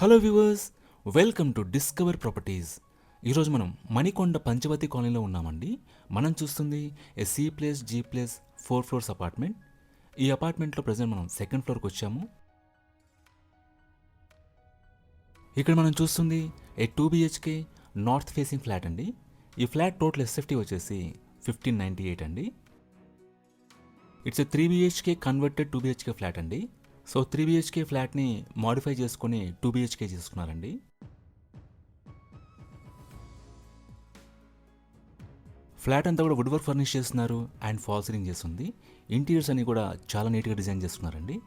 Hello viewers, welcome to discover properties. ఈరోజు మనం మణికొండ పంచవతి కాలనీలో ఉన్నామండి. మనం చూస్తుంది C+G+ 4 ఫ్లోర్స్ అపార్ట్మెంట్. ఈ అపార్ట్మెంట్లో ప్రజెంట్ మనం సెకండ్ ఫ్లోర్కి వచ్చాము. ఇక్కడ మనం చూస్తుంది 2 BHK నార్త్ ఫేసింగ్ ఫ్లాట్ అండి. ఈ ఫ్లాట్ టోటల్ SFT వచ్చేసి 1598 అండి. It's 3 BHK converted 2 BHK flat అండి. సో 3 BHK ఫ్లాట్ని మాడిఫై చేసుకొని 2 BHK చేసుకున్నారండి. ఫ్లాట్ అంతా కూడా వుడ్ వర్క్ ఫర్నిష్ చేస్తున్నారు అండ్ ఫాల్ సీలింగ్ చేస్తుంది. ఇంటీరియర్స్ అన్ని కూడా చాలా నీట్గా డిజైన్ చేస్తున్నారండి.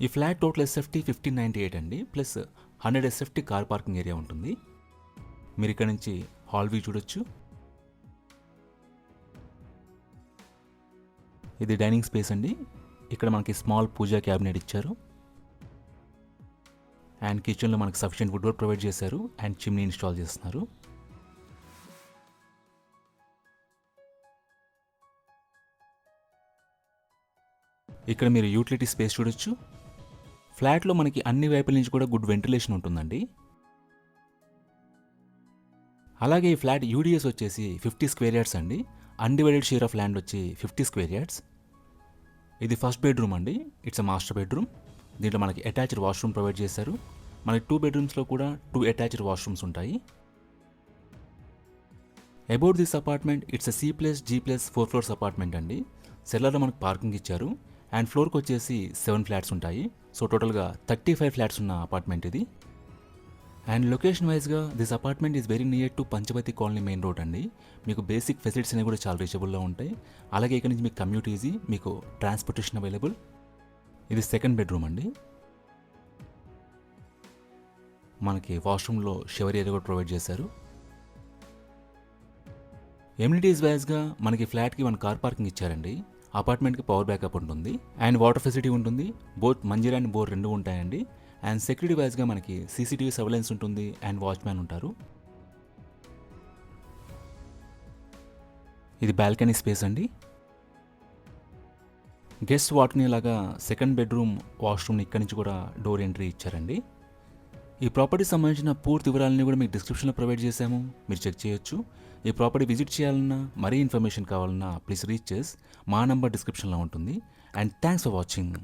ఈ ఫ్లాట్ టోటల్ SFT 1598 అండి, plus 100 SFT car parking area ఉంటుంది. మీరు ఇక్కడ నుంచి హాల్ వ్యూ చూడొచ్చు. ఇది డైనింగ్ స్పేస్ అండి. ఇక్కడ మనకి స్మాల్ పూజా క్యాబినెట్ ఇచ్చారు అండ్ కిచెన్లో మనకి సఫిషియెంట్ వుడ్ వర్క్ ప్రొవైడ్ చేశారు అండ్ చిమ్నీ ఇన్స్టాల్ చేస్తున్నారు. ఇక్కడ మీరు యూటిలిటీ స్పేస్ చూడొచ్చు. ఫ్లాట్లో మనకి అన్ని వైపుల నుంచి కూడా గుడ్ వెంటిలేషన్ ఉంటుందండి. అలాగే ఈ ఫ్లాట్ UDS వచ్చేసి 50 స్క్వేర్ యార్డ్స్ అండి. అన్డివైడెడ్ షేర్ ఆఫ్ ల్యాండ్ వచ్చి 50 స్క్వేర్ యార్డ్స్. ఇది ఫస్ట్ బెడ్రూమ్ అండి. It's a master bedroom. దీంట్లో మనకి అటాచ్డ్ వాష్రూమ్ ప్రొవైడ్ చేశారు. మనకి 2 బెడ్రూమ్స్లో కూడా 2 అటాచ్డ్ వాష్రూమ్స్ ఉంటాయి. About this apartment, it's C+G+ 4 floors apartment అండి. సెల్లర్లో మనకు పార్కింగ్ ఇచ్చారు అండ్ ఫ్లోర్కి వచ్చేసి 7 ఫ్లాట్స్ ఉంటాయి. సో టోటల్గా 35 ఫ్లాట్స్ ఉన్న అపార్ట్మెంట్ ఇది. అండ్ లొకేషన్ వైజ్గా this apartment is very near to Panchavati colony main road అండి. మీకు బేసిక్ ఫెసిలిటీస్ అనేవి కూడా చాలా రీచబుల్లో ఉంటాయి. అలాగే ఇక్కడ నుంచి మీకు కమ్యూట్ ఈజీ, మీకు ట్రాన్స్పోర్టేషన్ అవైలబుల్. ఇది సెకండ్ బెడ్రూమ్ అండి. మనకి వాష్రూమ్లో షవర్ ఏరియా కూడా ప్రొవైడ్ చేశారు. ఎమ్యూనిటీస్ వైజ్గా మనకి ఫ్లాట్కి 1 కార్ పార్కింగ్ ఇచ్చారండి. అపార్ట్మెంట్కి పవర్ బ్యాకప్ ఉంటుంది అండ్ వాటర్ ఫెసిలిటీ ఉంటుంది. బోత్ మంజీరా అండ్ బోర్ 2 ఉంటాయండి. అండ్ సెక్యూరిటీ వైజ్గా మనకి CCTV సర్వేలెన్స్ ఉంటుంది అండ్ వాచ్మ్యాన్ ఉంటారు. ఇది బాల్కనీ స్పేస్ అండి. గెస్ట్ వాటిని లాగా సెకండ్ బెడ్రూమ్ వాష్రూమ్ని ఇక్కడి నుంచి కూడా డోర్ ఎంట్రీ ఇచ్చారండి. ఈ ప్రాపర్టీకి సంబంధించిన పూర్తి వివరాలని కూడా మీకు డిస్క్రిప్షన్లో ప్రొవైడ్ చేశాము, మీరు చెక్ చేయొచ్చు. ఈ ప్రాపర్టీ విజిట్ చేయాలన్నా, మరీ ఇన్ఫర్మేషన్ కావాలన్నా ప్లీజ్ రీచ్ చేసి మా నంబర్ డిస్క్రిప్షన్లో ఉంటుంది. And thanks for watching.